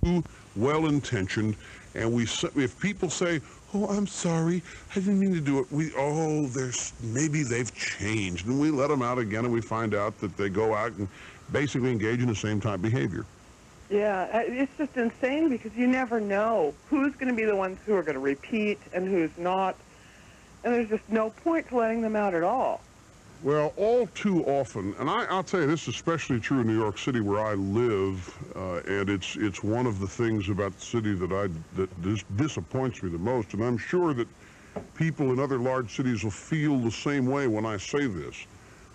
too well-intentioned, and if people say, "Oh, I'm sorry, I didn't mean to do it," maybe they've changed, and we let them out again, and we find out that they go out and basically engage in the same type of behavior. Yeah, it's just insane because you never know who's going to be the ones who are going to repeat and who's not, and there's just no point to letting them out at all. Well, all too often, and I'll tell you, this is especially true in New York City where I live, and it's one of the things about the city that disappoints me the most, and I'm sure that people in other large cities will feel the same way when I say this,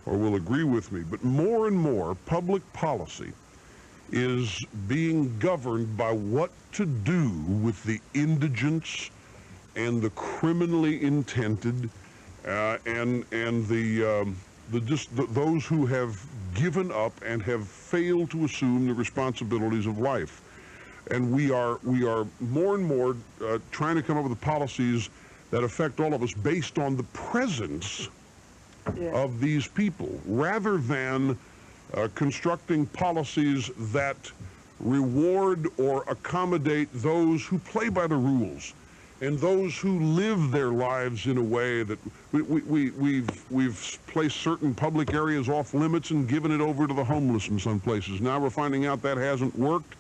or will agree with me, but more and more public policy is being governed by what to do with the indigents and the criminally intended and those who have given up and have failed to assume the responsibilities of life. And we are more and more trying to come up with policies that affect all of us based on the presence of these people, rather than constructing policies that reward or accommodate those who play by the rules and those who live their lives in a way that we've placed certain public areas off limits and given it over to the homeless in some places. Now we're finding out that hasn't worked,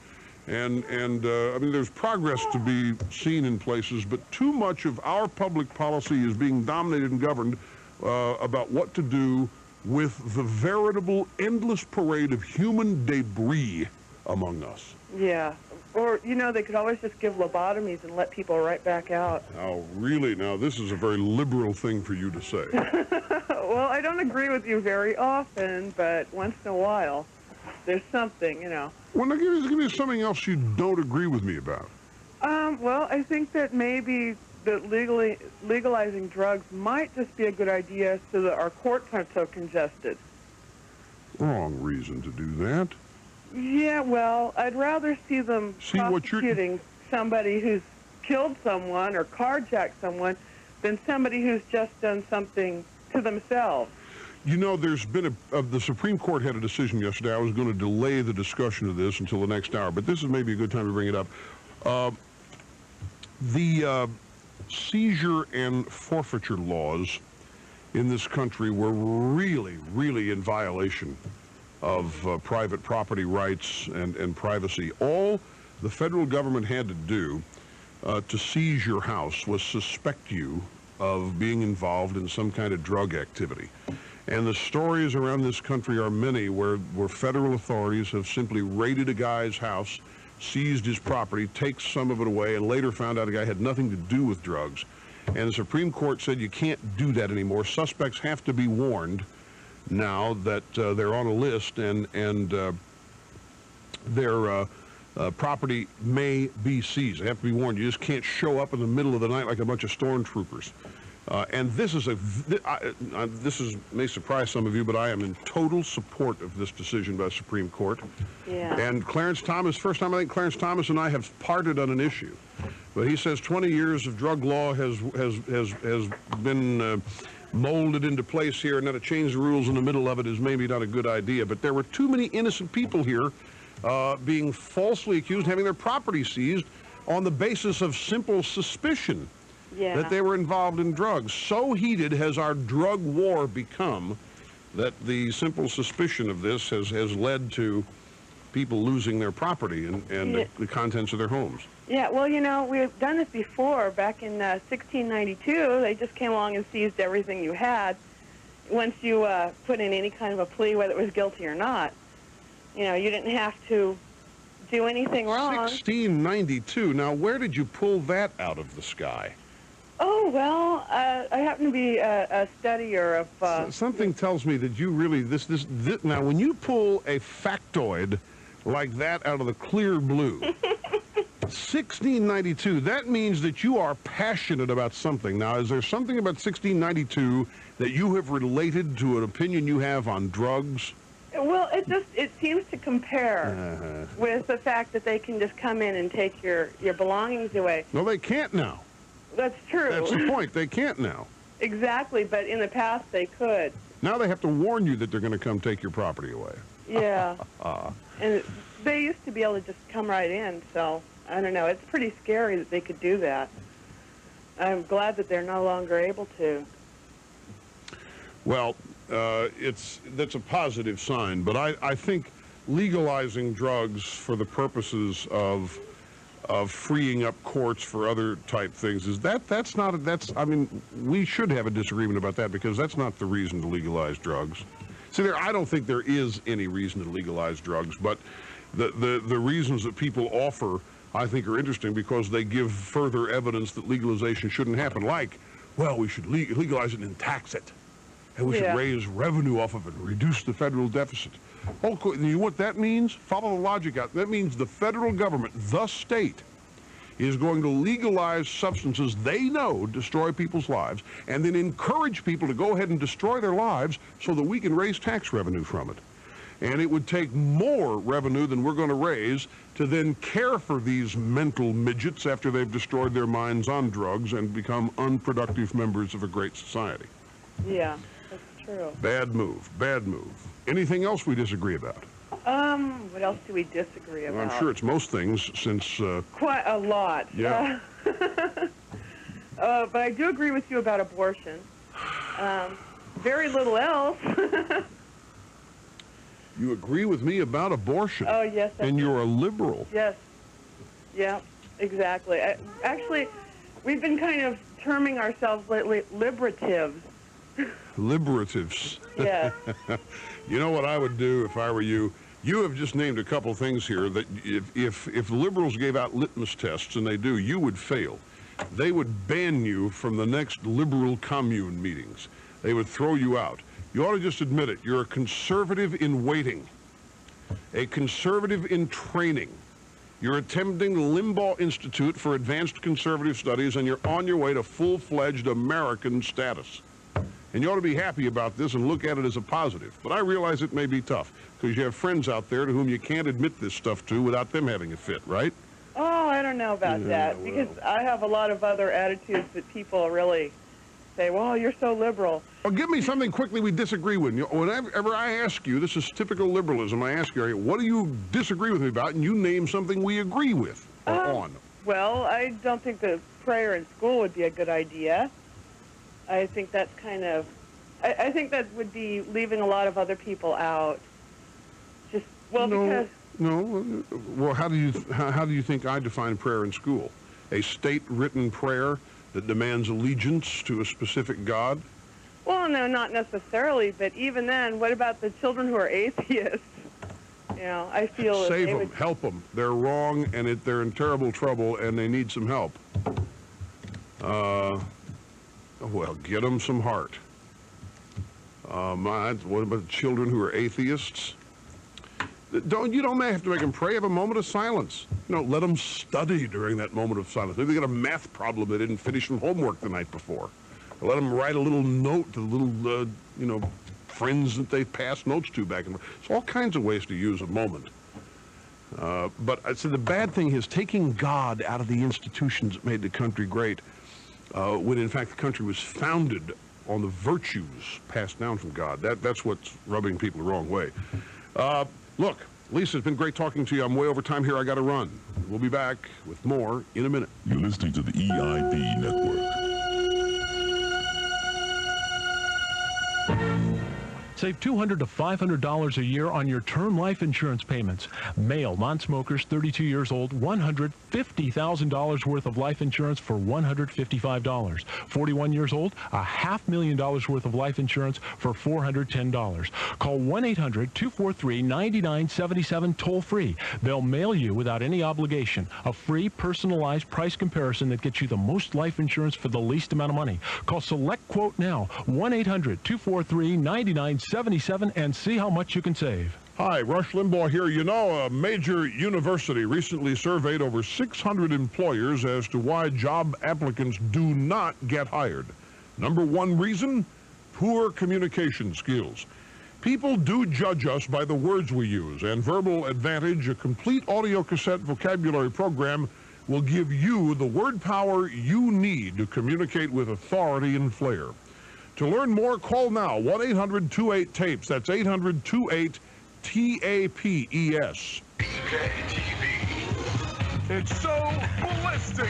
and I mean, there's progress to be seen in places, but too much of our public policy is being dominated and governed about what to do with the veritable endless parade of human debris among us. Yeah. Or, they could always just give lobotomies and let people right back out. Oh, really? Now, this is a very liberal thing for you to say. Well, I don't agree with you very often, but once in a while, there's something, Well, now, give me something else you don't agree with me about. Well, I think that maybe that legalizing drugs might just be a good idea so that our courts aren't so congested. Wrong reason to do that. Yeah, well, I'd rather see them prosecuting somebody who's killed someone or carjacked someone than somebody who's just done something to themselves. There's been the Supreme Court had a decision yesterday. I was going to delay the discussion of this until the next hour, but this is maybe a good time to bring it up. The seizure and forfeiture laws in this country were really, really in violation of private property rights and privacy. All the federal government had to do to seize your house was suspect you of being involved in some kind of drug activity. And the stories around this country are many where federal authorities have simply raided a guy's house, seized his property, takes some of it away, and later found out a guy had nothing to do with drugs. And the Supreme Court said you can't do that anymore. Suspects have to be warned now that they're on a list, and their property may be seized. They have to be warned. You just can't show up in the middle of the night like a bunch of stormtroopers. And this may surprise some of you, but I am in total support of this decision by the Supreme Court. Yeah. And Clarence Thomas, first time I think Clarence Thomas and I have parted on an issue. But he says 20 years of drug law has been molded into place here, and that to change the rules in the middle of it is maybe not a good idea. But there were too many innocent people here being falsely accused, having their property seized on the basis of simple suspicion that they were involved in drugs. So heated has our drug war become that the simple suspicion of this has led to people losing their property and the contents of their homes. Yeah, well, we've done this before. Back in 1692, they just came along and seized everything you had once you put in any kind of a plea, whether it was guilty or not. You didn't have to do anything wrong. 1692. Now, where did you pull that out of the sky? Oh, well, I happen to be a studier of... Something tells me that you really... This. Now, when you pull a factoid like that out of the clear blue... 1692, that means that you are passionate about something. Now, is there something about 1692 that you have related to an opinion you have on drugs? Well, it seems to compare with the fact that they can just come in and take your belongings away. No, they can't now. That's true. That's the point. They can't now. Exactly, but in the past they could. Now they have to warn you that they're going to come take your property away. Yeah. And they used to be able to just come right in, so I don't know. It's pretty scary that they could do that. I'm glad that they're no longer able to. Well, that's a positive sign, but I think legalizing drugs for the purposes of freeing up courts for other type things I mean, we should have a disagreement about that, because that's not the reason to legalize drugs. See, I don't think there is any reason to legalize drugs, but the reasons that people offer, I think, are interesting, because they give further evidence that legalization shouldn't happen. Like, well, we should legalize it and tax it, and we should raise revenue off of it and reduce the federal deficit. You know what that means? Follow the logic out. That means the federal government, the state, is going to legalize substances they know destroy people's lives, and then encourage people to go ahead and destroy their lives so that we can raise tax revenue from it. And it would take more revenue than we're going to raise to then care for these mental midgets after they've destroyed their minds on drugs and become unproductive members of a great society. Yeah, that's true. Bad move, bad move. Anything else we disagree about? What else do we disagree about? Well, I'm sure it's most things, since... Quite a lot. Yeah. But I do agree with you about abortion. Very little else. You agree with me about abortion? Oh, yes. And you're a liberal. Yes. Yeah, exactly. Actually, we've been kind of terming ourselves lately liberatives. Liberatives. Yes. You know what I would do if I were you? You have just named a couple things here that if liberals gave out litmus tests, and they do, you would fail. They would ban you from the next liberal commune meetings. They would throw you out. You ought to just admit it. You're a conservative in waiting, a conservative in training. You're attending the Limbaugh Institute for Advanced Conservative Studies, and you're on your way to full-fledged American status. And you ought to be happy about this and look at it as a positive. But I realize it may be tough, because you have friends out there to whom you can't admit this stuff to without them having a fit, right? Oh, I don't know about that, because I have a lot of other attitudes that people really say, well, you're so liberal. Well, give me something quickly we disagree with. Whenever I ask you, this is typical liberalism, I ask you, what do you disagree with me about? And you name something we agree with or on. Well, I don't think that prayer in school would be a good idea. I think that's kind of, I think that would be leaving a lot of other people out. Just, well, because... No. Well, how do you think I define prayer in school? A state-written prayer that demands allegiance to a specific God? Well, no, not necessarily, but even then, what about the children who are atheists? You know, I feel Save them, help them. They're wrong, and they're in terrible trouble, and they need some help. Well, get them some heart. What about children who are atheists? You don't have to make them pray. Have a moment of silence. Let them study during that moment of silence. Maybe they got a math problem they didn't finish from homework the night before. Or let them write a little note to the little, friends that they pass notes to back and forth. There's all kinds of ways to use a moment. But I'd say the bad thing is taking God out of the institutions that made the country great, when in fact the country was founded on the virtues passed down from God. That's what's rubbing people the wrong way. Look, Lisa, it's been great talking to you. I'm way over time here. I got to run. We'll be back with more in a minute. You're listening to the EIB Network. Save $200 to $500 a year on your term life insurance payments. Male non-smokers 32 years old, $150,000 worth of life insurance for $155. 41 years old, $500,000 worth of life insurance for $410. Call 1-800-243-9977 toll free. They'll mail you without any obligation a free personalized price comparison that gets you the most life insurance for the least amount of money. Call Select Quote now, 1-800-243-9977 and see how much you can save. Hi, Rush Limbaugh here. A major university recently surveyed over 600 employers as to why job applicants do not get hired. Number one reason, poor communication skills. People do judge us by the words we use, and Verbal Advantage, a complete audio cassette vocabulary program, will give you the word power you need to communicate with authority and flair. To learn more, call now, 1-800-28-TAPES. That's 800-28-TAPES. It's so ballistic.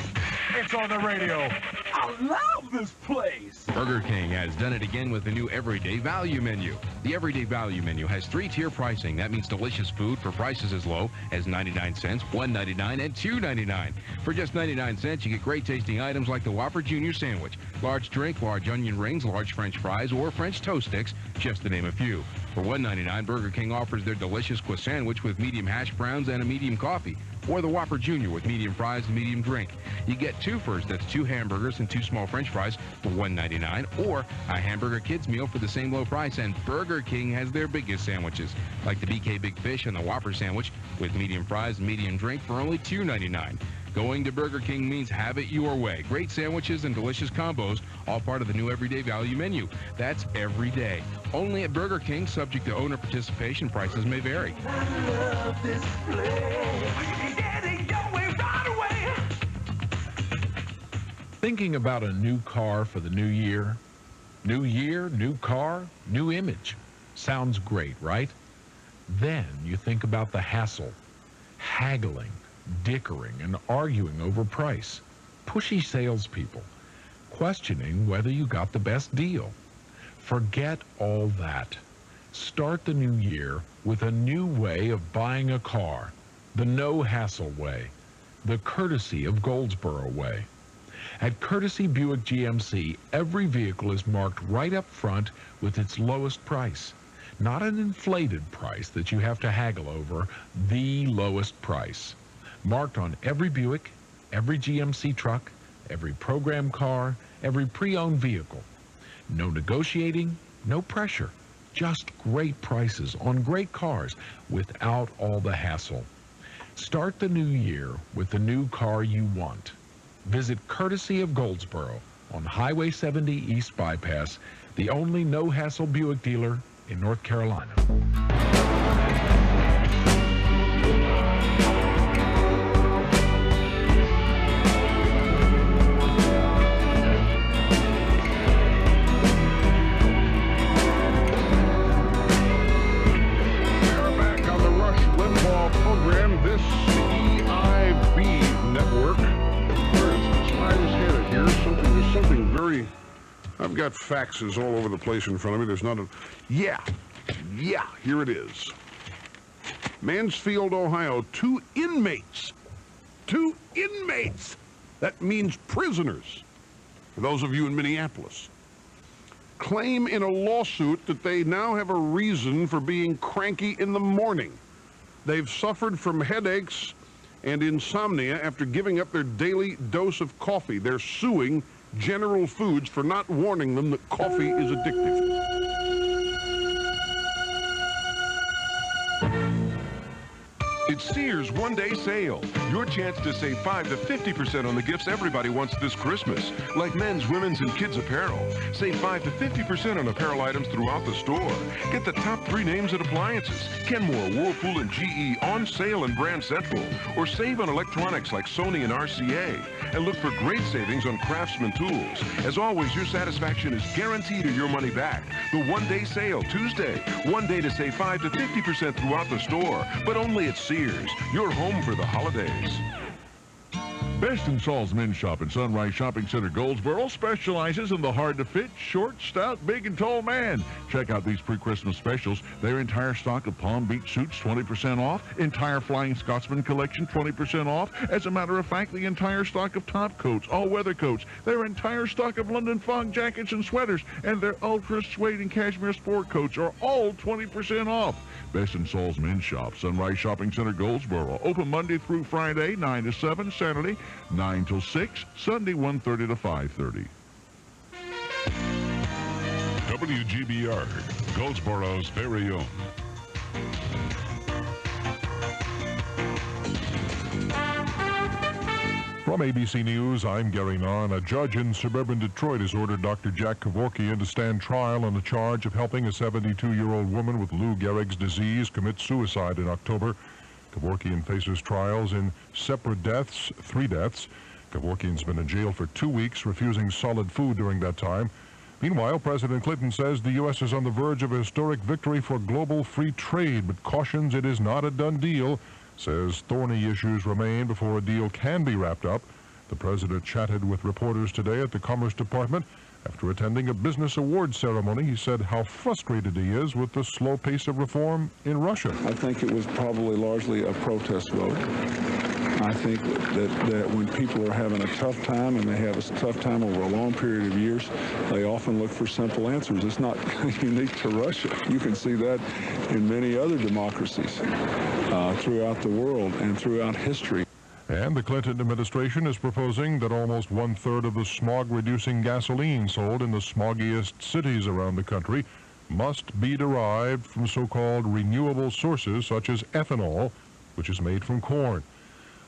It's on the radio. I love this place. Burger King has done it again with the new Everyday Value Menu. The Everyday Value Menu has 3-tier pricing. That means delicious food for prices as low as 99 cents, $1.99, and $2.99. For just 99 cents, you get great tasting items like the Whopper Junior Sandwich, large drink, large onion rings, large French fries, or French toast sticks, just to name a few. For $1.99, Burger King offers their delicious Swiss sandwich with medium hash browns and a medium coffee, or the Whopper Junior with medium fries and medium drink. You get two first, that's 2 hamburgers and 2 small French fries for $1.99, or a hamburger kids meal for the same low price. And Burger King has their biggest sandwiches, like the BK Big Fish and the Whopper sandwich with medium fries and medium drink for only $2.99. Going to Burger King means have it your way. Great sandwiches and delicious combos, all part of the new Everyday Value Menu. That's every day. Only at Burger King, subject to owner participation. Prices may vary. I love this place. Get it going right away. Thinking about a new car for the new year? New year, new car, new image. Sounds great, right? Then you think about the hassle, haggling, dickering, and arguing over price, pushy salespeople, questioning whether you got the best deal. Forget all that. Start the new year with a new way of buying a car, the no-hassle way, the courtesy of Goldsboro way. At Courtesy Buick GMC, every vehicle is marked right up front with its lowest price. Not an inflated price that you have to haggle over, the lowest price. Marked on every Buick, every GMC truck, every program car, every pre-owned vehicle. No negotiating, no pressure. Just great prices on great cars without all the hassle. Start the new year with the new car you want. Visit Courtesy of Goldsboro on Highway 70 East Bypass, the only no-hassle Buick dealer in North Carolina. Program, this EIB Network. Where is the slide is headed here? There's something very. I've got faxes all over the place in front of me. There's not a. Yeah, here it is. Mansfield, Ohio. 2 inmates. 2 inmates. That means prisoners. For those of you in Minneapolis. Claim in a lawsuit that they now have a reason for being cranky in the morning. They've suffered from headaches and insomnia after giving up their daily dose of coffee. They're suing General Foods for not warning them that coffee is addictive. It's Sears one-day sale. Your chance to save 5 to 50% on the gifts everybody wants this Christmas, like men's, women's, and kids' apparel. Save 5 to 50% on apparel items throughout the store. Get the top 3 names at appliances. Kenmore, Whirlpool, and GE on sale in Brand Central. Or save on electronics like Sony and RCA. And look for great savings on Craftsman tools. As always, your satisfaction is guaranteed or your money back. The one-day sale, Tuesday. One day to save 5 to 50% throughout the store, but only at Sears. Your home for the holidays. Best in Saul's Men's Shop in Sunrise Shopping Center, Goldsboro, specializes in the hard-to-fit, short, stout, big, and tall man. Check out these pre-Christmas specials. Their entire stock of Palm Beach suits, 20% off. Entire Flying Scotsman collection, 20% off. As a matter of fact, the entire stock of top coats, all-weather coats. Their entire stock of London fog jackets and sweaters. And their ultra suede and cashmere sport coats are all 20% off. Best in Saul's Men's Shop, Sunrise Shopping Center, Goldsboro. Open Monday through Friday, 9 to 7, Saturday, 9 till 6, Sunday 1:30 to 5:30. WGBR, Goldsboro's very own. From ABC News, I'm Gary Nahn. A judge in suburban Detroit has ordered Dr. Jack Kevorkian to stand trial on the charge of helping a 72-year-old woman with Lou Gehrig's disease commit suicide in October. Kevorkian faces trials in separate deaths, 3 deaths. Kevorkian's been in jail for 2 weeks, refusing solid food during that time. Meanwhile, President Clinton says the U.S. is on the verge of a historic victory for global free trade, but cautions it is not a done deal. says thorny issues remain before a deal can be wrapped up. The president chatted with reporters today at the Commerce Department. After attending a business awards ceremony, he said how frustrated he is with the slow pace of reform in Russia. I think it was probably largely a protest vote. I think that when people are having a tough time, and they have a tough time over a long period of years, they often look for simple answers. It's not unique to Russia. You can see that in many other democracies throughout the world and throughout history. And the Clinton administration is proposing that almost one-third of the smog-reducing gasoline sold in the smoggiest cities around the country must be derived from so-called renewable sources such as ethanol, which is made from corn.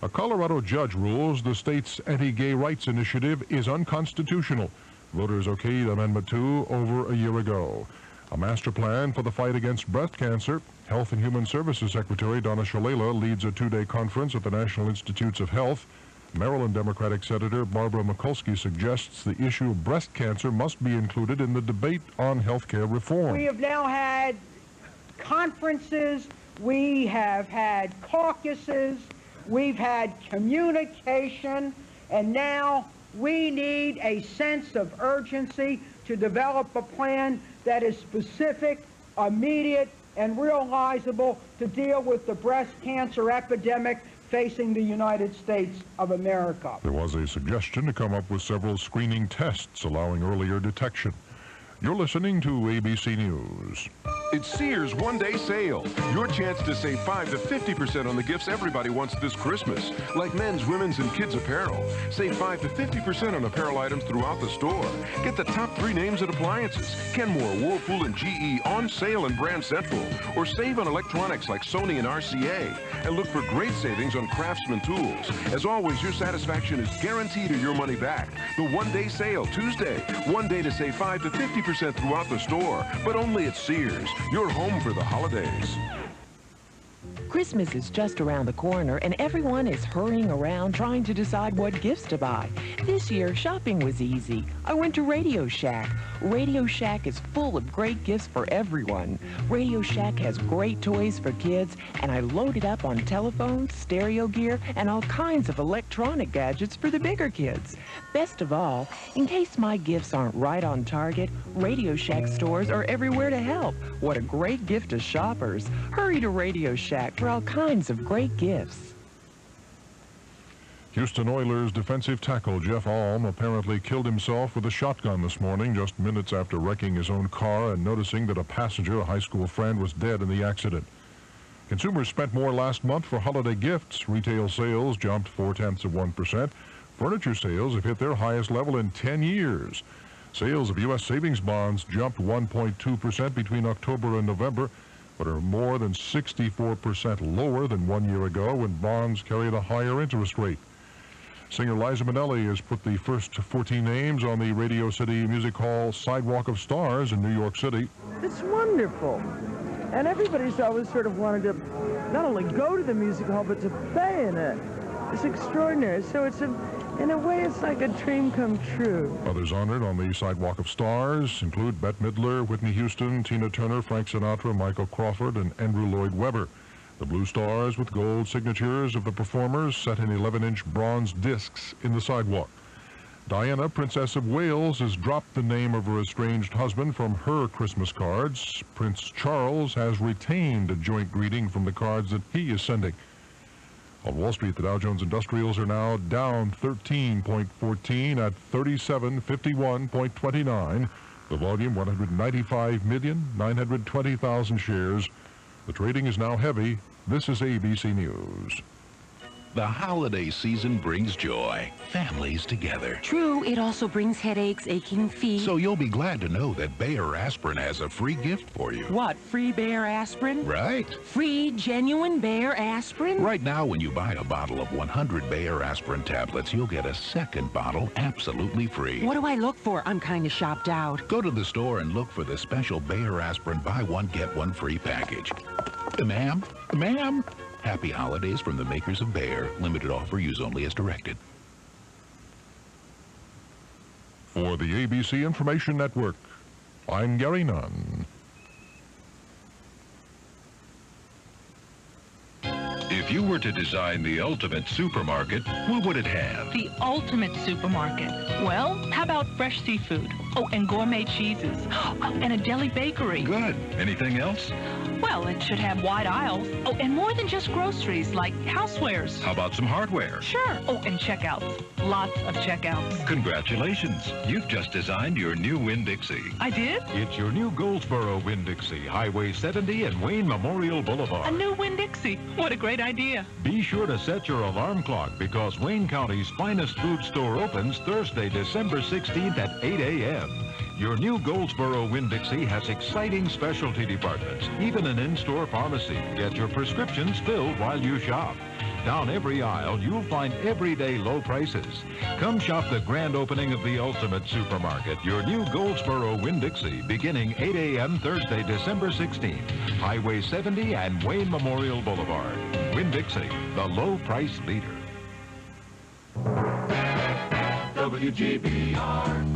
A Colorado judge rules the state's anti-gay rights initiative is unconstitutional. Voters okayed Amendment 2 over a year ago. A master plan for the fight against breast cancer. Health and Human Services Secretary Donna Shalala leads a two-day conference at the National Institutes of Health. Maryland Democratic Senator Barbara Mikulski suggests the issue of breast cancer must be included in the debate on health care reform. We have now had conferences, we have had caucuses, we've had communication, and now we need a sense of urgency to develop a plan that is specific, immediate, and realizable to deal with the breast cancer epidemic facing the United States of America. There was a suggestion to come up with several screening tests allowing earlier detection. You're listening to ABC News. It's Sears one-day sale. Your chance to save 5 to 50% on the gifts everybody wants this Christmas, like men's, women's, and kids' apparel. Save 5 to 50% on apparel items throughout the store. Get the top 3 names at appliances. Kenmore, Whirlpool, and GE on sale in Brand Central. Or save on electronics like Sony and RCA. And look for great savings on Craftsman tools. As always, your satisfaction is guaranteed or your money back. The one-day sale, Tuesday. One day to save 5 to 50% throughout the store, but only at Sears. You're home for the holidays. Christmas is just around the corner, and everyone is hurrying around trying to decide what gifts to buy. This year, shopping was easy. I went to Radio Shack. Radio Shack is full of great gifts for everyone. Radio Shack has great toys for kids, and I loaded up on telephones, stereo gear, and all kinds of electronic gadgets for the bigger kids. Best of all, in case my gifts aren't right on target, Radio Shack stores are everywhere to help. What a great gift to shoppers. Hurry to Radio Shack for all kinds of great gifts. Houston Oilers defensive tackle Jeff Alm apparently killed himself with a shotgun this morning just minutes after wrecking his own car and noticing that a passenger, a high school friend, was dead in the accident. Consumers spent more last month for holiday gifts. Retail sales jumped 0.4%. Furniture sales have hit their highest level in 10 years. Sales of U.S. savings bonds jumped 1.2% between October and November, but are more than 64% lower than 1 year ago when bonds carried a higher interest rate. Singer Liza Minnelli has put the first 14 names on the Radio City Music Hall Sidewalk of Stars in New York City. It's wonderful. And everybody's always sort of wanted to not only go to the music hall, but to play in it. It's extraordinary. So in a way, it's like a dream come true. Others honored on the Sidewalk of Stars include Bette Midler, Whitney Houston, Tina Turner, Frank Sinatra, Michael Crawford, and Andrew Lloyd Webber. The blue stars with gold signatures of the performers set in 11-inch bronze discs in the sidewalk. Diana, Princess of Wales, has dropped the name of her estranged husband from her Christmas cards. Prince Charles has retained a joint greeting from the cards that he is sending. On Wall Street, the Dow Jones Industrials are now down 13.14 at 3751.29. The volume 195,920,000 shares. The trading is now heavy. This is ABC News. The holiday season brings joy, families together. True, it also brings headaches, aching feet. So you'll be glad to know that Bayer Aspirin has a free gift for you. What, free Bayer Aspirin? Right. Free, genuine Bayer Aspirin? Right now, when you buy a bottle of 100 Bayer Aspirin tablets, you'll get a second bottle absolutely free. What do I look for? I'm kind of shopped out. Go to the store and look for the special Bayer Aspirin buy one, get one free package. Ma'am? Ma'am? Happy holidays from the makers of Bayer. Limited offer, use only as directed. For the ABC Information Network, I'm Gary Nunn. If If you were to design the ultimate supermarket, what would it have? The ultimate supermarket. Well, how about fresh seafood? Oh, and gourmet cheeses. Oh, and a deli bakery. Good. Anything else? Well, it should have wide aisles. Oh, and more than just groceries, like housewares. How about some hardware? Sure. Oh, and checkouts. Lots of checkouts. Congratulations. You've just designed your new Winn-Dixie. I did? It's your new Goldsboro Winn-Dixie, Highway 70 and Wayne Memorial Boulevard. A new Winn-Dixie. What a great idea. Be sure to set your alarm clock because Wayne County's finest food store opens Thursday, December 16th at 8 a.m. Your new Goldsboro Winn-Dixie has exciting specialty departments, even an in-store pharmacy. Get your prescriptions filled while you shop. Down every aisle, you'll find everyday low prices. Come shop the grand opening of the ultimate supermarket, your new Goldsboro Winn-Dixie, beginning 8 a.m. Thursday, December 16th. Highway 70 and Wayne Memorial Boulevard. Winn-Dixie, the low price leader. WGBR.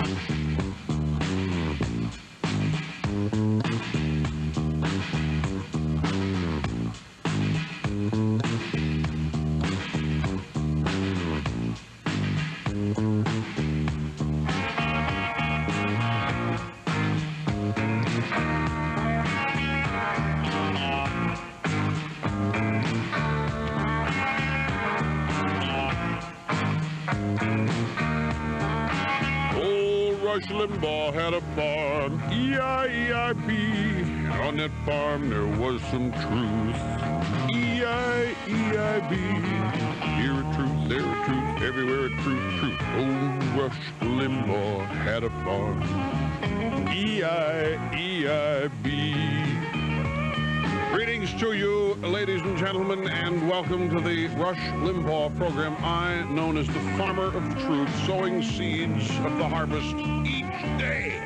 Rush Limbaugh had a farm, E-I-E-I-B. On that farm there was some truth, E-I-E-I-B. Here a truth, there a truth, everywhere a truth, truth. Oh, Rush Limbaugh had a farm, E-I-E-I-B. Greetings to you, ladies and gentlemen, and welcome to the Rush Limbaugh program. I, known as the Farmer of Truth, sowing seeds of the harvest each day.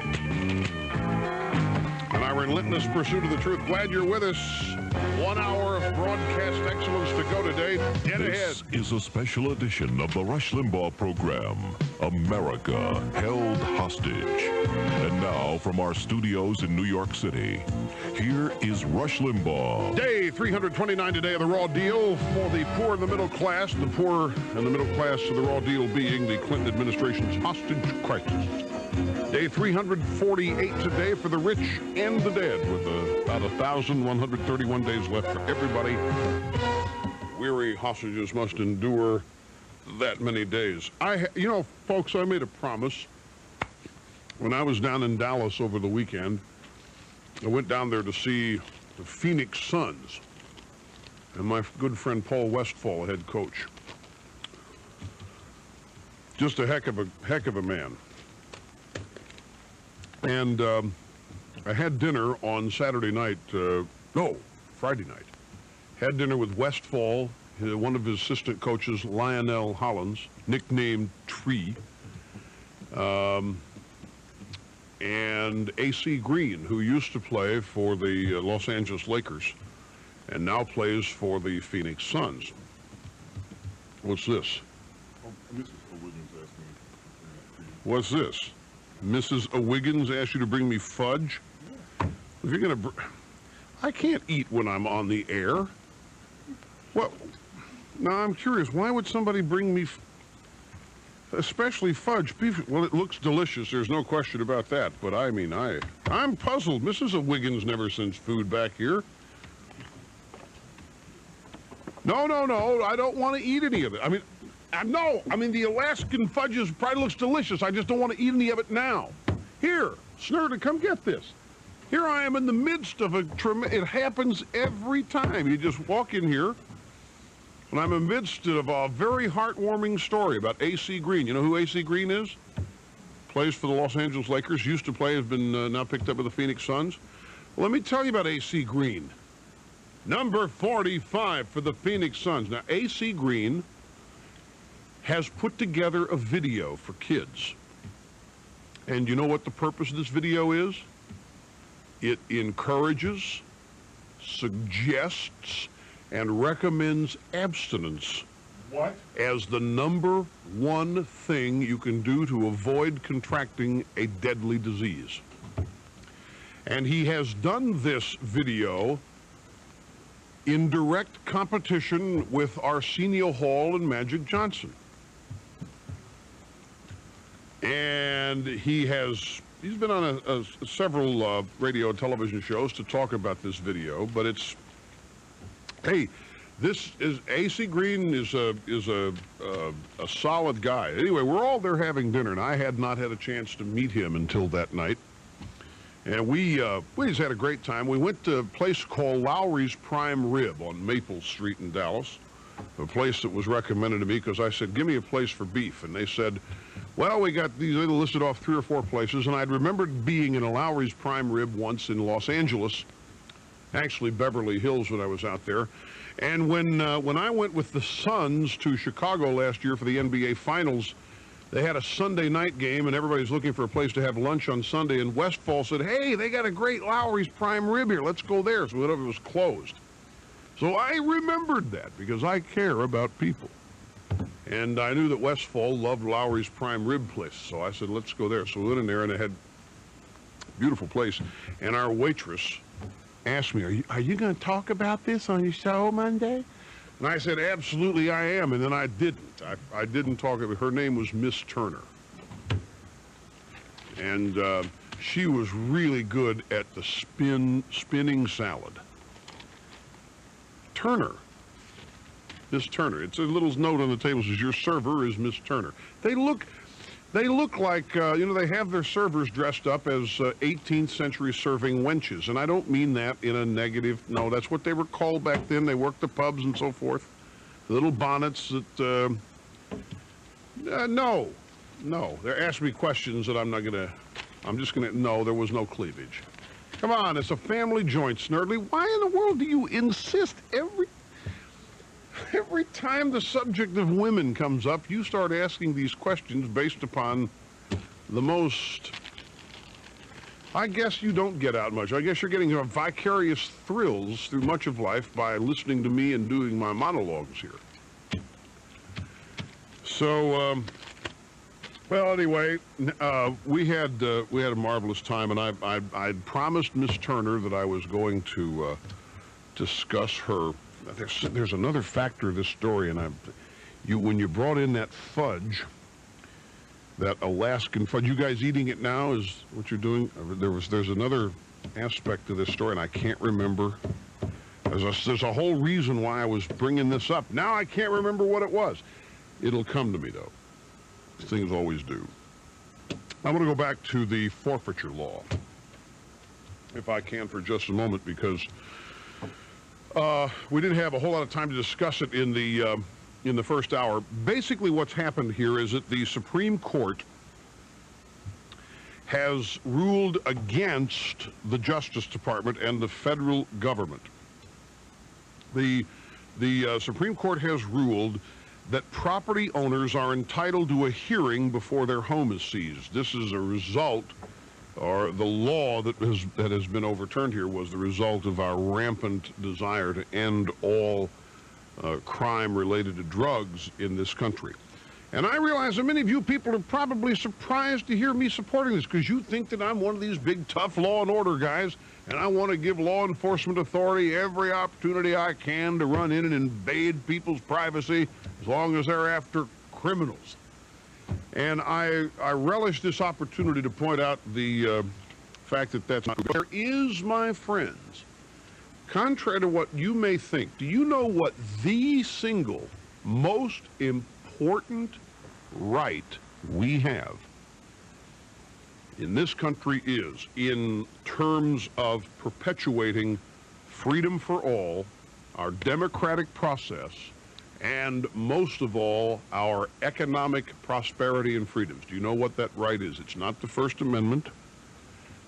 In our relentless pursuit of the truth, glad you're with us. 1 hour of broadcast excellence to go today. Get ahead. This is a special edition of the Rush Limbaugh program, America Held Hostage. And now, from our studios in New York City, here is Rush Limbaugh. Day 329 today of the raw deal for the poor and the middle class. The poor and the middle class of the raw deal being the Clinton administration's hostage crisis. Day 348 today for the rich and the dead, with about 1,131 days left for everybody. Weary hostages must endure that many days. You know, folks, I made a promise when I was down in Dallas over the weekend. I went down there to see the Phoenix Suns and my good friend Paul Westphal, head coach. Just a heck of a man. And I had dinner on Friday night. Had dinner with Westphal, one of his assistant coaches, Lionel Hollins, nicknamed Tree, and A.C. Green, who used to play for the Los Angeles Lakers and now plays for the Phoenix Suns. What's this? What's this? Mrs. O'Wiggins asked you to bring me fudge? If you're going to... I can't eat when I'm on the air. Well, now I'm curious. Why would somebody bring me... especially fudge? Well, it looks delicious. There's no question about that. But I mean, I'm puzzled. Mrs. O'Wiggins never sends food back here. No. I don't want to eat any of it. I mean, the Alaskan fudges probably looks delicious. I just don't want to eat any of it now. Here, Snurda, come get this. Here I am in the midst of it happens every time. You just walk in here, and I'm in the midst of a very heartwarming story about A.C. Green. You know who A.C. Green is? Plays for the Los Angeles Lakers. Used to play, has been now picked up with the Phoenix Suns. Well, let me tell you about A.C. Green. Number 45 for the Phoenix Suns. Now, A.C. Green has put together a video for kids. And you know what the purpose of this video is? It encourages, suggests, and recommends abstinence as the number one thing you can do to avoid contracting a deadly disease. And he has done this video in direct competition with Arsenio Hall and Magic Johnson. And he's been on several radio and television shows to talk about this video, but it's, hey, this is AC Green is a solid guy. Anyway, we're all there having dinner, and I had not had a chance to meet him until that night. And we just had a great time. We went to a place called Lowry's Prime Rib on Maple Street in Dallas, a place that was recommended to me because I said, give me a place for beef. And they said, well, we got these, they listed off 3 or 4 places, and I'd remembered being in a Lowry's Prime Rib once in Los Angeles, actually Beverly Hills when I was out there. And when I went with the Suns to Chicago last year for the NBA Finals, they had a Sunday night game, and everybody's looking for a place to have lunch on Sunday, and Westfall said, hey, they got a great Lowry's Prime Rib here. Let's go there. So it was closed. So I remembered that because I care about people. And I knew that Westfall loved Lowry's Prime Rib place. So I said, let's go there. So we went in there, and they had a beautiful place. And our waitress asked me, are you going to talk about this on your show Monday? And I said, absolutely I am, and then I didn't. I didn't talk about it. Her name was Miss Turner. And she was really good at the spinning salad. Turner. Miss Turner. It's a little note on the table that says, your server is Miss Turner. They look like, they have their servers dressed up as 18th century serving wenches. And I don't mean that in a negative, no, that's what they were called back then. They worked the pubs and so forth. The little bonnets that, no. They're asking me questions that no, there was no cleavage. Come on, it's a family joint, Snurdly. Why in the world do you insist every time the subject of women comes up, you start asking these questions based upon the most, I guess you don't get out much. I guess you're getting vicarious thrills through much of life by listening to me and doing my monologues here. So, well, anyway, we had a marvelous time, and I'd promised Miss Turner that I was going to discuss her. There's another factor of this story, and when you brought in that fudge, that Alaskan fudge, you guys eating it now is what you're doing? There's another aspect to this story, and I can't remember. There's a whole reason why I was bringing this up. Now I can't remember what it was. It'll come to me, though. Things always do. I'm going to go back to the forfeiture law, if I can, for just a moment, because we didn't have a whole lot of time to discuss it in the first hour. Basically, what's happened here is that the Supreme Court has ruled against the Justice Department and the federal government. The Supreme Court has ruled that property owners are entitled to a hearing before their home is seized. This is a result, or the law that has been overturned here was the result of our rampant desire to end all crime related to drugs in this country. And I realize that many of you people are probably surprised to hear me supporting this because you think that I'm one of these big, tough law and order guys, and I want to give law enforcement authority every opportunity I can to run in and invade people's privacy as long as they're after criminals. And I relish this opportunity to point out the fact that that's not good. There is, my friends, contrary to what you may think, do you know what the single most important right we have in this country is in terms of perpetuating freedom for all, our democratic process, and most of all, our economic prosperity and freedoms? Do you know what that right is? It's not the First Amendment.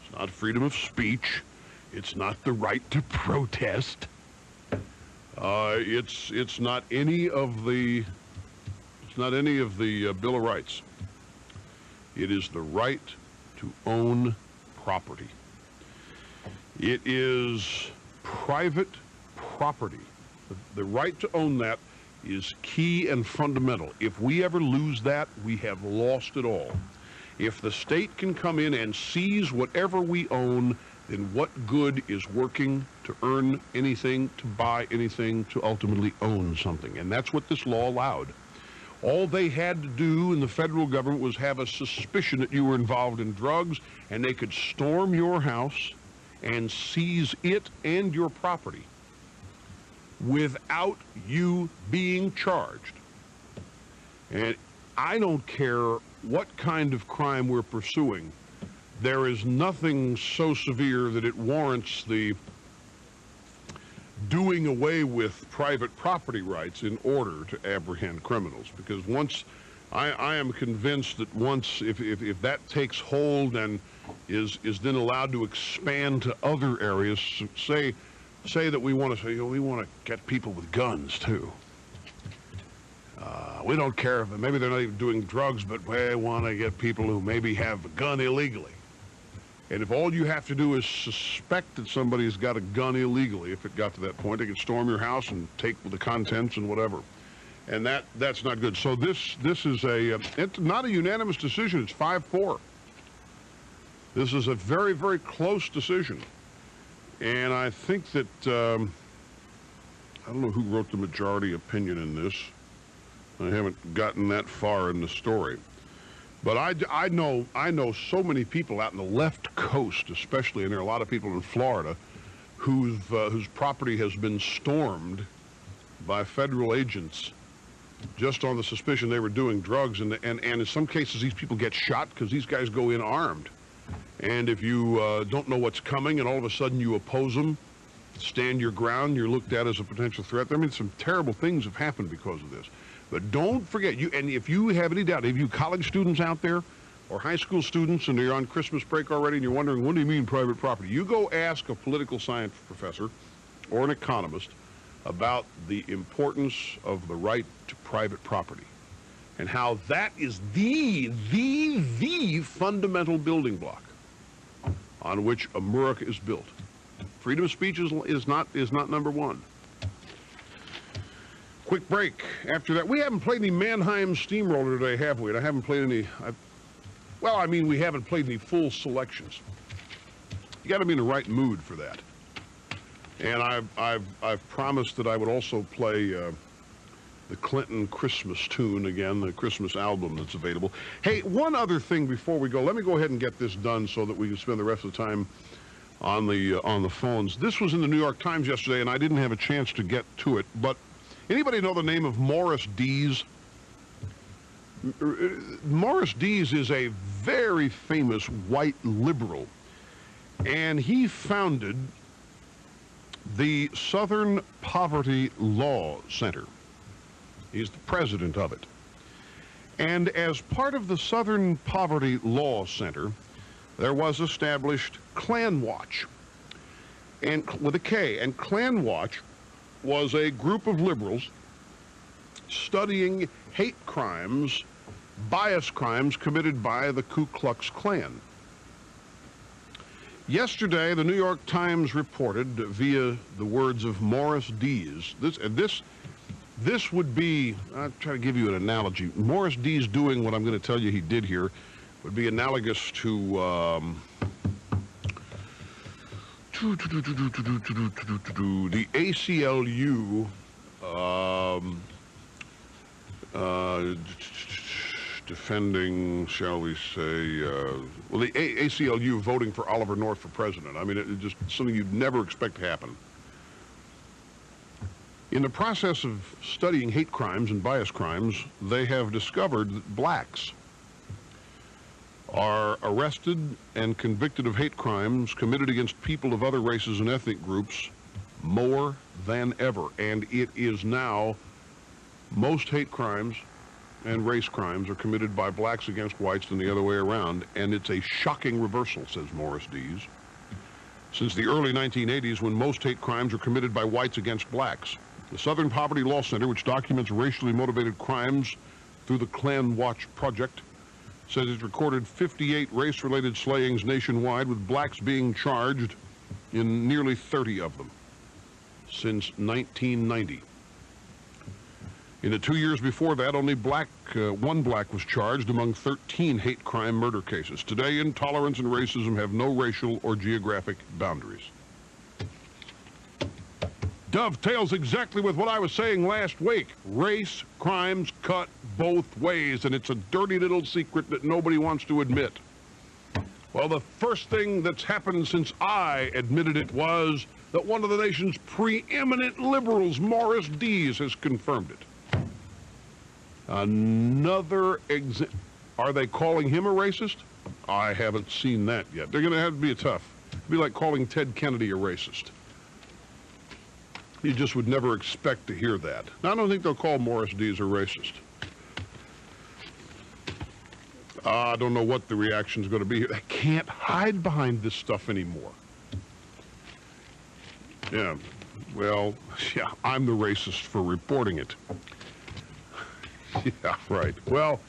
It's not freedom of speech. It's not the right to protest. It's not any of the Bill of Rights. It is the right to own property. It is private property. The right to own that is key and fundamental. If we ever lose that, we have lost it all. If the state can come in and seize whatever we own, then what good is working to earn anything, to buy anything, to ultimately own something? And that's what this law allowed. All they had to do in the federal government was have a suspicion that you were involved in drugs, and they could storm your house and seize it and your property without you being charged. And I don't care what kind of crime we're pursuing. There is nothing so severe that it warrants the doing away with private property rights in order to apprehend criminals. Because once, I am convinced that once, if that takes hold and is then allowed to expand to other areas, say that we want to say, we want to get people with guns too. We don't care if maybe they're not even doing drugs, but we want to get people who maybe have a gun illegally. And if all you have to do is suspect that somebody's got a gun illegally, if it got to that point, they could storm your house and take the contents and whatever. And that's not good. So this is it's not a unanimous decision. It's 5-4. This is a very, very close decision. And I think that, I don't know who wrote the majority opinion in this. I haven't gotten that far in the story. But I know so many people out in the left coast, especially, and there are a lot of people in Florida, whose property has been stormed by federal agents just on the suspicion they were doing drugs. And in some cases, these people get shot because these guys go in armed. And if you don't know what's coming and all of a sudden you oppose them, stand your ground, you're looked at as a potential threat. I mean, some terrible things have happened because of this. But don't forget, and if you have any doubt, if you college students out there or high school students and you're on Christmas break already and you're wondering, what do you mean private property? You go ask a political science professor or an economist about the importance of the right to private property and how that is the fundamental building block on which America is built. Freedom of speech is not number one. Quick break. After that, we haven't played any Mannheim Steamroller today, have we? And I haven't played any, we haven't played any full selections. You got to be in the right mood for that. And I've promised that I would also play the Clinton Christmas tune again, the Christmas album that's available. Hey, one other thing before we go. Let me go ahead and get this done so that we can spend the rest of the time on the phones. This was in the New York Times yesterday, and I didn't have a chance to get to it, but anybody know the name of Morris Dees? Morris Dees is a very famous white liberal, and he founded the Southern Poverty Law Center. He's the president of it. And as part of the Southern Poverty Law Center, there was established Klan Watch, and with a K. And Klan Watch was a group of liberals studying hate crimes, bias crimes committed by the Ku Klux Klan. Yesterday, the New York Times reported via the words of Morris Dees, this would be, I'll try to give you an analogy. Morris Dees doing what I'm going to tell you he did here would be analogous to the ACLU defending, shall we say, the ACLU voting for Oliver North for president. I mean, it's just something you'd never expect to happen. In the process of studying hate crimes and bias crimes, they have discovered that blacks are arrested and convicted of hate crimes committed against people of other races and ethnic groups more than ever. And it is now most hate crimes and race crimes are committed by blacks against whites than the other way around. And it's a shocking reversal, says Morris Dees, since the early 1980s when most hate crimes were committed by whites against blacks. The Southern Poverty Law Center, which documents racially motivated crimes through the Klan Watch Project, says it's recorded 58 race-related slayings nationwide, with blacks being charged in nearly 30 of them since 1990. In the 2 years before that, only one black was charged among 13 hate crime murder cases. Today, intolerance and racism have no racial or geographic boundaries. Dovetails exactly with what I was saying last week. Race crimes cut both ways, and it's a dirty little secret that nobody wants to admit. Well, the first thing that's happened since I admitted it was that one of the nation's preeminent liberals, Morris Dees, has confirmed it. Another example. Are they calling him a racist? I haven't seen that yet. They're going to have to be tough. It'd be like calling Ted Kennedy a racist. You just would never expect to hear that. Now, I don't think they'll call Morris Dees a racist. I don't know what the reaction's going to be here. They can't hide behind this stuff anymore. Yeah, well, yeah, I'm the racist for reporting it. Yeah, right. Well,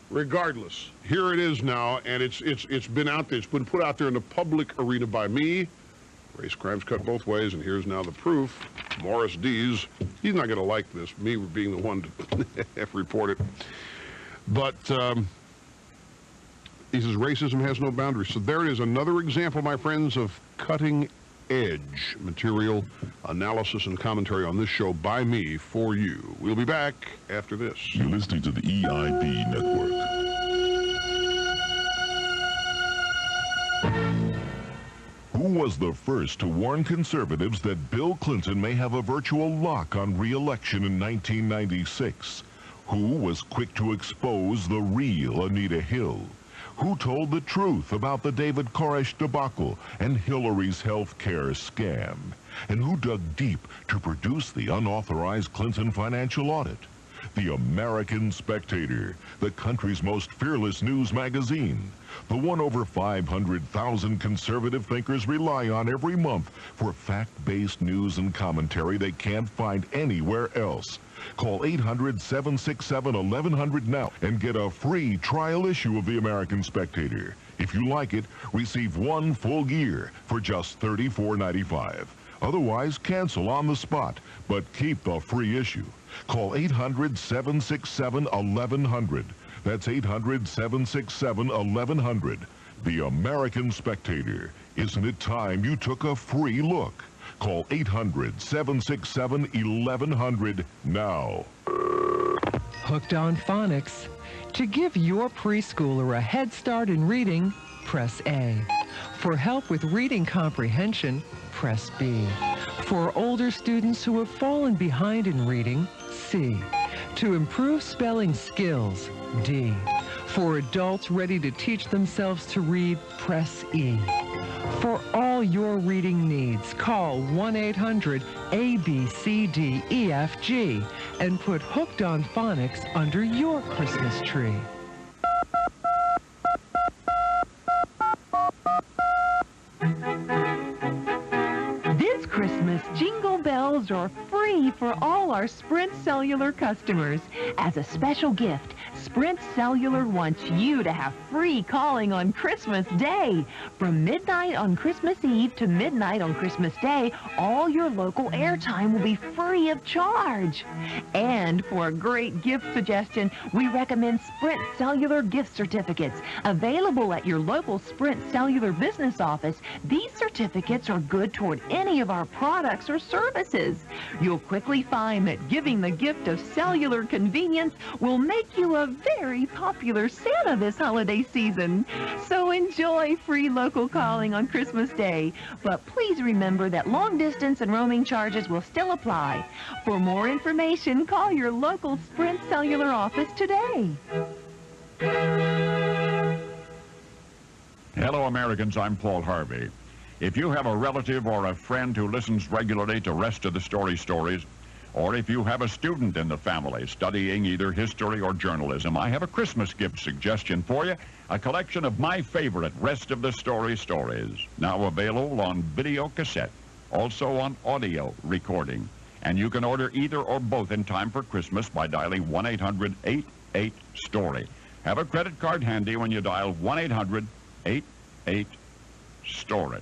regardless, here it is now, and it's been out there. It's been put out there in the public arena by me. Race crimes cut both ways, and here's now the proof. Morris Dees, he's not going to like this, me being the one to report it. But he says racism has no boundaries. So there it is, another example, my friends, of cutting-edge material, analysis, and commentary on this show by me for you. We'll be back after this. You're listening to the EIB Network. Who was the first to warn conservatives that Bill Clinton may have a virtual lock on re-election in 1996? Who was quick to expose the real Anita Hill? Who told the truth about the David Koresh debacle and Hillary's health care scam? And who dug deep to produce the unauthorized Clinton financial audit? The American Spectator, the country's most fearless news magazine. The one over 500,000 conservative thinkers rely on every month for fact-based news and commentary they can't find anywhere else. Call 800-767-1100 now and get a free trial issue of the American Spectator. If you like it, receive one full year for just $34.95. Otherwise, cancel on the spot, but keep the free issue. Call 800-767-1100. That's 800-767-1100. The American Spectator. Isn't it time you took a free look? Call 800-767-1100 now. Hooked on Phonics. To give your preschooler a head start in reading, press A. For help with reading comprehension, press B. For older students who have fallen behind in reading, C. To improve spelling skills, D. For adults ready to teach themselves to read, press E. For all your reading needs, call 1-800-ABCDEFG and put Hooked on Phonics under your Christmas tree. This Christmas, Jingle Bells are free for all our Sprint Cellular customers. As a special gift, Sprint Cellular wants you to have free calling on Christmas Day. From midnight on Christmas Eve to midnight on Christmas Day, all your local airtime will be free of charge. And for a great gift suggestion, we recommend Sprint Cellular gift certificates. Available at your local Sprint Cellular business office, these certificates are good toward any of our products or services. You'll quickly find that giving the gift of cellular convenience will make you a very popular Santa this holiday season. So enjoy free local calling on Christmas Day. But please remember that long distance and roaming charges will still apply. For more information, call your local Sprint Cellular office today. Hello, Americans. I'm Paul Harvey. If you have a relative or a friend who listens regularly to Rest of the Story stories, or if you have a student in the family studying either history or journalism, I have a Christmas gift suggestion for you, a collection of my favorite Rest of the Story stories, now available on video cassette, also on audio recording. And you can order either or both in time for Christmas by dialing 1-800-88-STORY. Have a credit card handy when you dial 1-800-88-STORY.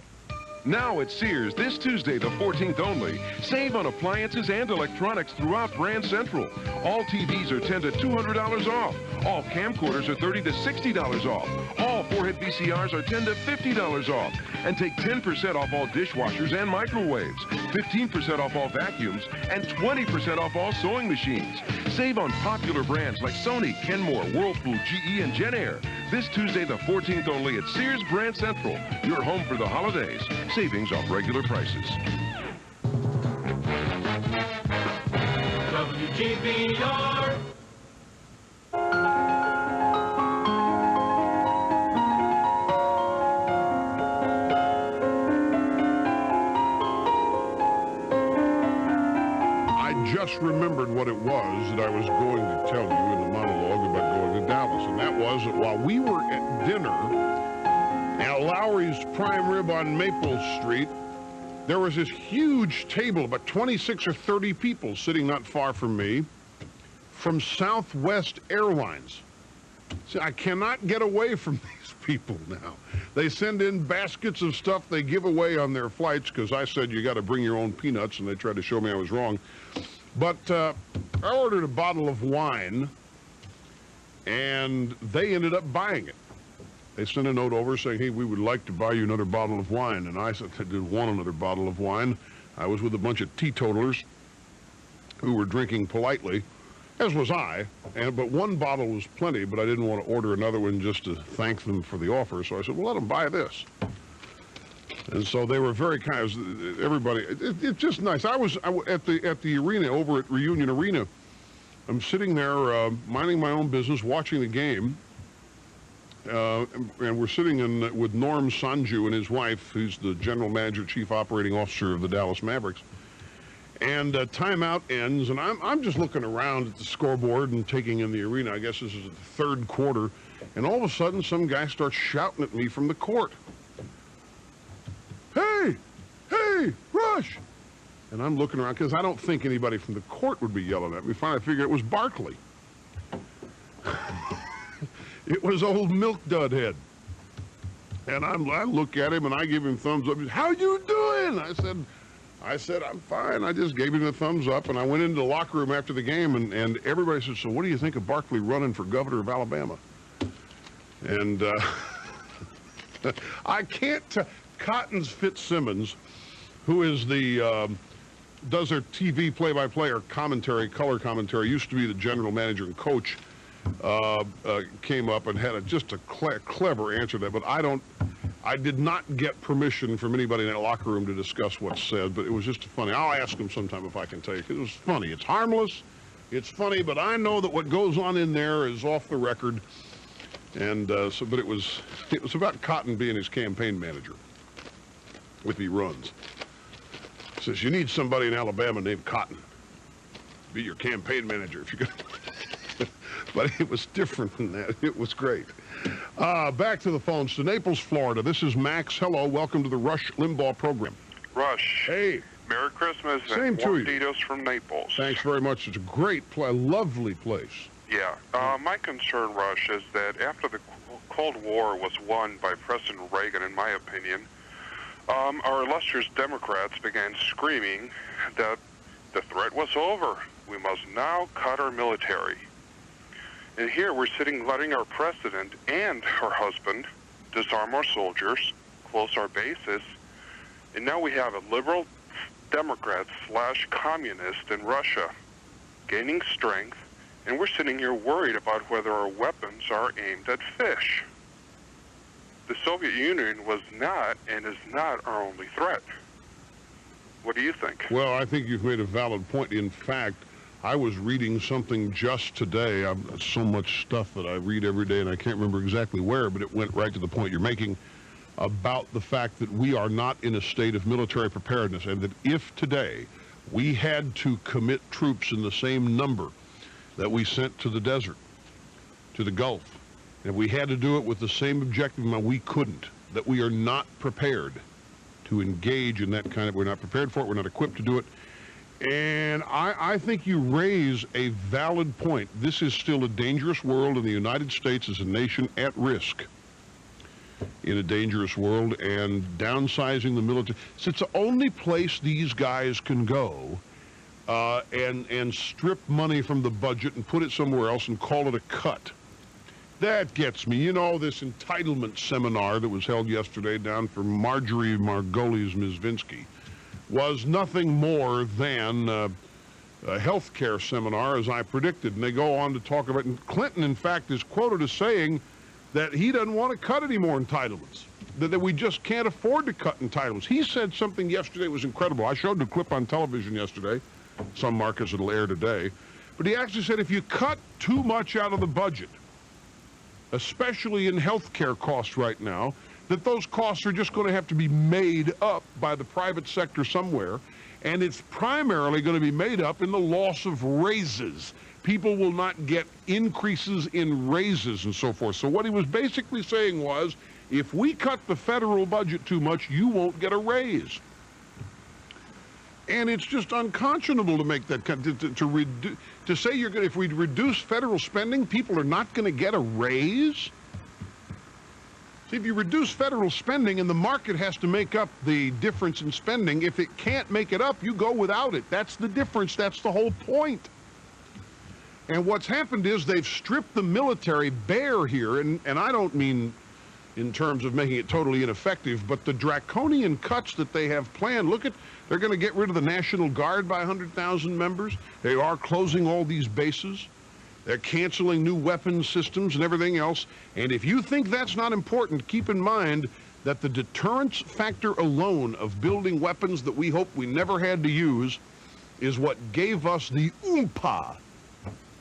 Now at Sears, this Tuesday, the 14th only, save on appliances and electronics throughout Grand Central. All TVs are $10 to $200 off. All camcorders are $30 to $60 off. All 4-hit VCRs are $10 to $50 off. And take 10% off all dishwashers and microwaves, 15% off all vacuums, and 20% off all sewing machines. Save on popular brands like Sony, Kenmore, Whirlpool, GE, and Genair. This Tuesday, the 14th only at Sears Grand Central. Your home for the holidays. Savings off regular prices. WGBR. I just remembered what it was that I was going to tell you in the monologue about going to Dallas, and that was that while we were at dinner at Lowry's Prime Rib on Maple Street, there was this huge table, about 26 or 30 people sitting not far from me, from Southwest Airlines. See, I cannot get away from these people now. They send in baskets of stuff they give away on their flights, because I said you got to bring your own peanuts, and they tried to show me I was wrong. But I ordered a bottle of wine, and they ended up buying it. They sent a note over saying, hey, we would like to buy you another bottle of wine. And I said, I didn't want another bottle of wine. I was with a bunch of teetotalers who were drinking politely, as was I. But one bottle was plenty, but I didn't want to order another one just to thank them for the offer. So I said, well, let them buy this. And so they were very kind. Everybody, it's just nice. I was at the arena, over at Reunion Arena. I'm sitting there minding my own business, watching the game. And we're sitting with Norm Sanju and his wife, who's the general manager, chief operating officer of the Dallas Mavericks. And timeout ends, and I'm just looking around at the scoreboard and taking in the arena. I guess this is the third quarter. And all of a sudden, some guy starts shouting at me from the court. Hey, hey, Rush! And I'm looking around, because I don't think anybody from the court would be yelling at me. Finally, I figured it was Barkley. It was old Milk Dud Head. And I look at him, and I give him thumbs up. He said, how you doing? I said, I'm fine. I just gave him a thumbs up, and I went into the locker room after the game, and everybody said, so what do you think of Barkley running for governor of Alabama? And I can't Cottons Fitzsimmons, who is does their TV play-by-play or commentary, color commentary, used to be the general manager and coach, came up and had just a clever answer to that. But I did not get permission from anybody in that locker room to discuss what's said, but it was just funny. I'll ask him sometime if I can tell you, because it was funny. It's harmless, it's funny, but I know that what goes on in there is off the record. And but it was about Cotton being his campaign manager, if he runs. Says, you need somebody in Alabama named Cotton to be your campaign manager if you're going to. But it was different than that. It was great. Back to the phones to Naples, Florida. This is Max. Hello. Welcome to the Rush Limbaugh program. Rush. Hey. Merry Christmas. Same to you. Warm from Naples. Thanks very much. It's a great place, lovely place. Yeah. My concern, Rush, is that after the Cold War was won by President Reagan, in my opinion, our illustrious Democrats began screaming that the threat was over. We must now cut our military. And here we're sitting letting our president and her husband disarm our soldiers, close our bases, and now we have a liberal Democrat / communist in Russia gaining strength, and we're sitting here worried about whether our weapons are aimed at fish. The Soviet Union was not and is not our only threat. What do you think? Well, I think you've made a valid point. In fact, I was reading something just today. I've so much stuff that I read every day, and I can't remember exactly where, but it went right to the point you're making about the fact that we are not in a state of military preparedness, and that if today we had to commit troops in the same number that we sent to the desert, to the Gulf, and we had to do it with the same objective, we couldn't, that we are not prepared to engage in that kind of, we're not prepared for it, we're not equipped to do it. And I think you raise a valid point. This is still a dangerous world, and the United States is a nation at risk. in a dangerous world, and downsizing the military. It's the only place these guys can go and strip money from the budget and put it somewhere else and call it a cut. That gets me. You know, this entitlement seminar that was held yesterday down for Marjorie Margolis Mizvinsky was nothing more than a health care seminar, as I predicted. And they go on to talk about, and Clinton, in fact, is quoted as saying that he doesn't want to cut any more entitlements, that we just can't afford to cut entitlements. He said something yesterday that was incredible. I showed the clip on television yesterday. Some markets it'll air today. But he actually said if you cut too much out of the budget, especially in health care costs right now, that those costs are just going to have to be made up by the private sector somewhere, and it's primarily going to be made up in the loss of raises. People will not get increases in raises and so forth. So what he was basically saying was, if we cut the federal budget too much, you won't get a raise. And it's just unconscionable to make that cut, to say you're going, if we reduce federal spending, people are not going to get a raise. See, if you reduce federal spending and the market has to make up the difference in spending, if it can't make it up, you go without it. That's the difference. That's the whole point. And what's happened is they've stripped the military bare here, and I don't mean in terms of making it totally ineffective, but the draconian cuts that they have planned. Look at, they're going to get rid of the National Guard by 100,000 members. They are closing all these bases. They're canceling new weapons systems and everything else. And if you think that's not important, keep in mind that the deterrence factor alone of building weapons that we hope we never had to use is what gave us the oompa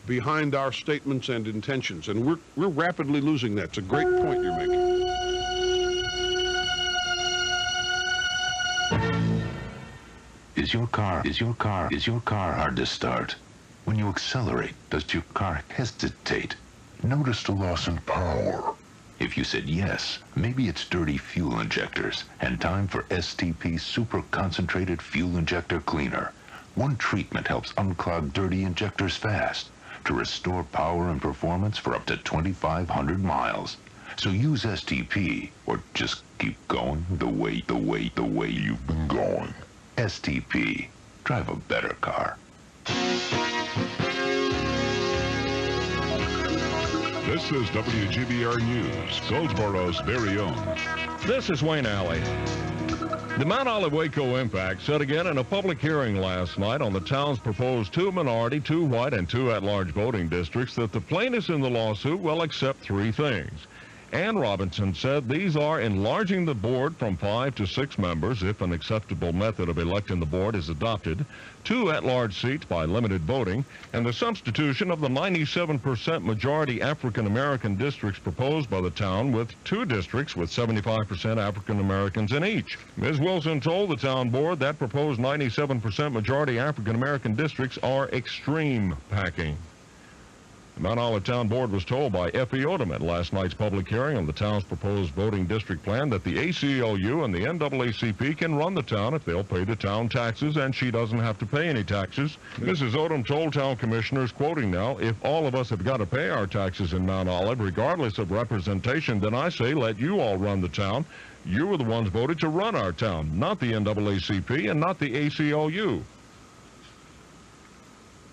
behind our statements and intentions. And we're rapidly losing that. It's a great point you're making. Is your car hard to start? When you accelerate, does your car hesitate? Notice the loss in power? If you said yes, maybe it's dirty fuel injectors and time for STP Super Concentrated Fuel Injector Cleaner. One treatment helps unclog dirty injectors fast to restore power and performance for up to 2,500 miles. So use STP or just keep going the way you've been going. STP. Drive a better car. This is WGBR News, Goldsboro's very own. This is Wayne Alley. The Mount Olive Waco Impact said again in a public hearing last night on the town's proposed 2 minority, 2 white, and 2 at-large voting districts that the plaintiffs in the lawsuit will accept 3 things. Ann Robinson said these are enlarging the board from 5 to 6 members if an acceptable method of electing the board is adopted, 2 at-large seats by limited voting, and the substitution of the 97% majority African-American districts proposed by the town with 2 districts with 75% African-Americans in each. Ms. Wilson told the town board that proposed 97% majority African-American districts are extreme packing. The Mount Olive Town Board was told by Effie Odom at last night's public hearing on the town's proposed voting district plan that the ACLU and the NAACP can run the town if they'll pay the town taxes, and she doesn't have to pay any taxes. Mrs. Odom told town commissioners, quoting now, "If all of us have got to pay our taxes in Mount Olive, regardless of representation, then I say let you all run the town. You were the ones voted to run our town, not the NAACP and not the ACLU."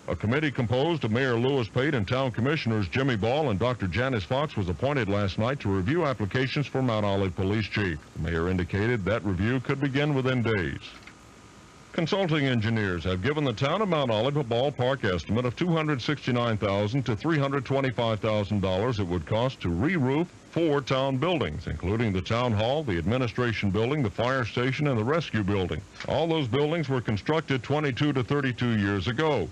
A committee composed of Mayor Lewis Pate and Town Commissioners Jimmy Ball and Dr. Janice Fox was appointed last night to review applications for Mount Olive Police Chief. The mayor indicated that review could begin within days. Consulting engineers have given the town of Mount Olive a ballpark estimate of $269,000 to $325,000 it would cost to re-roof 4 town buildings, including the town hall, the administration building, the fire station, and the rescue building. All those buildings were constructed 22 to 32 years ago.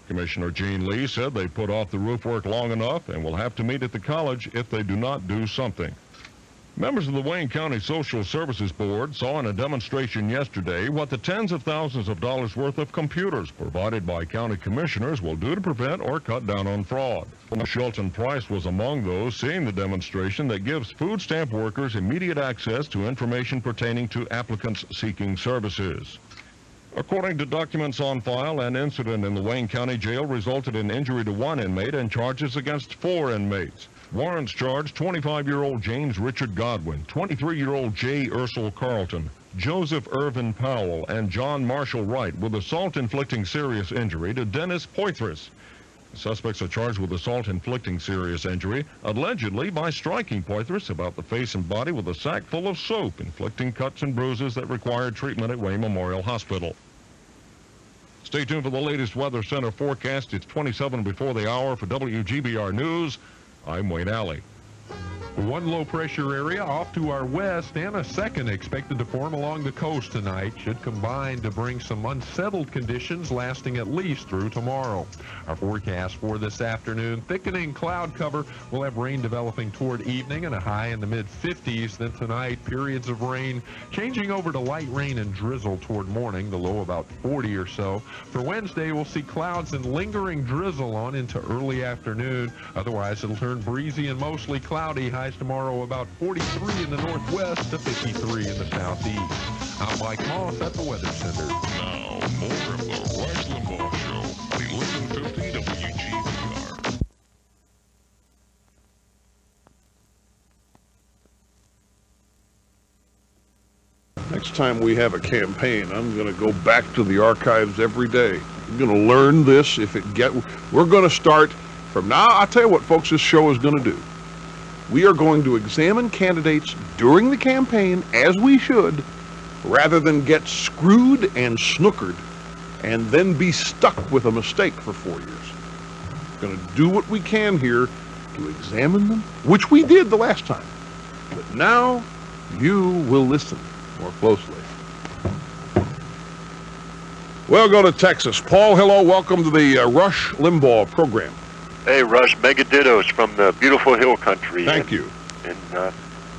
Commissioner Gene Lee said they put off the roof work long enough and will have to meet at the college if they do not do something. Members of the Wayne County Social Services Board saw in a demonstration yesterday what the tens of thousands of dollars worth of computers provided by county commissioners will do to prevent or cut down on fraud. Shelton Price was among those seeing the demonstration that gives food stamp workers immediate access to information pertaining to applicants seeking services. According to documents on file, an incident in the Wayne County Jail resulted in injury to 1 inmate and charges against 4 inmates. Warrants charged 25-year-old James Richard Godwin, 23-year-old J. Ursel Carlton, Joseph Irvin Powell, and John Marshall Wright with assault inflicting serious injury to Dennis Poitras. The suspects are charged with assault inflicting serious injury, allegedly by striking Poitras about the face and body with a sack full of soap, inflicting cuts and bruises that required treatment at Wayne Memorial Hospital. Stay tuned for the latest Weather Center forecast. It's 27 before the hour. For WGBR News, I'm Wayne Alley. One low-pressure area off to our west and a second expected to form along the coast tonight should combine to bring some unsettled conditions lasting at least through tomorrow. Our forecast for this afternoon, thickening cloud cover. We'll have rain developing toward evening and a high in the mid-50s. Then tonight, periods of rain changing over to light rain and drizzle toward morning, the low about 40 or so. For Wednesday, we'll see clouds and lingering drizzle on into early afternoon. Otherwise, it'll turn breezy and mostly cloudy. Highs tomorrow about 43 in the northwest to 53 in the southeast. I'm Mike Moss at the Weather Center. Now, more of the Rush Limbaugh Show on 1150 WGBR. Next time we have a campaign, I'm going to go back to the archives every day. I'm going to learn this. We're going to start from now. I'll tell you what, folks, this show is going to do. We are going to examine candidates during the campaign, as we should, rather than get screwed and snookered and then be stuck with a mistake for 4 years. We're going to do what we can here to examine them, which we did the last time. But now you will listen more closely. We'll go to Texas. Paul, hello. Welcome to the Rush Limbaugh program. Hey, Rush, mega dittos from the beautiful hill country. Thank you. In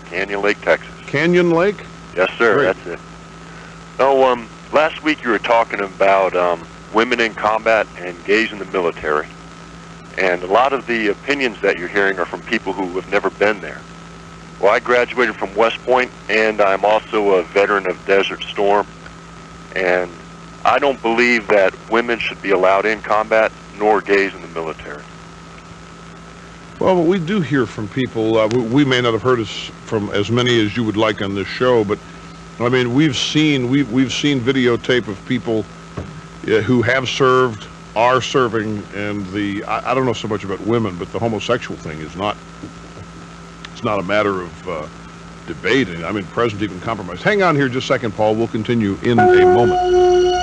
Canyon Lake, Texas. Canyon Lake? Yes, sir. Great. That's it. So, last week you were talking about women in combat and gays in the military. And a lot of the opinions that you're hearing are from people who have never been there. Well, I graduated from West Point, and I'm also a veteran of Desert Storm. And I don't believe that women should be allowed in combat, nor gays in the military. Well, we do hear from people. We may not have heard from as many as you would like on this show, but I mean, we've seen videotape of people who have served, are serving, and I don't know so much about women, but the homosexual thing is not. It's not a matter of debate. I mean, present even compromise. Hang on here just a second, Paul. We'll continue in a moment.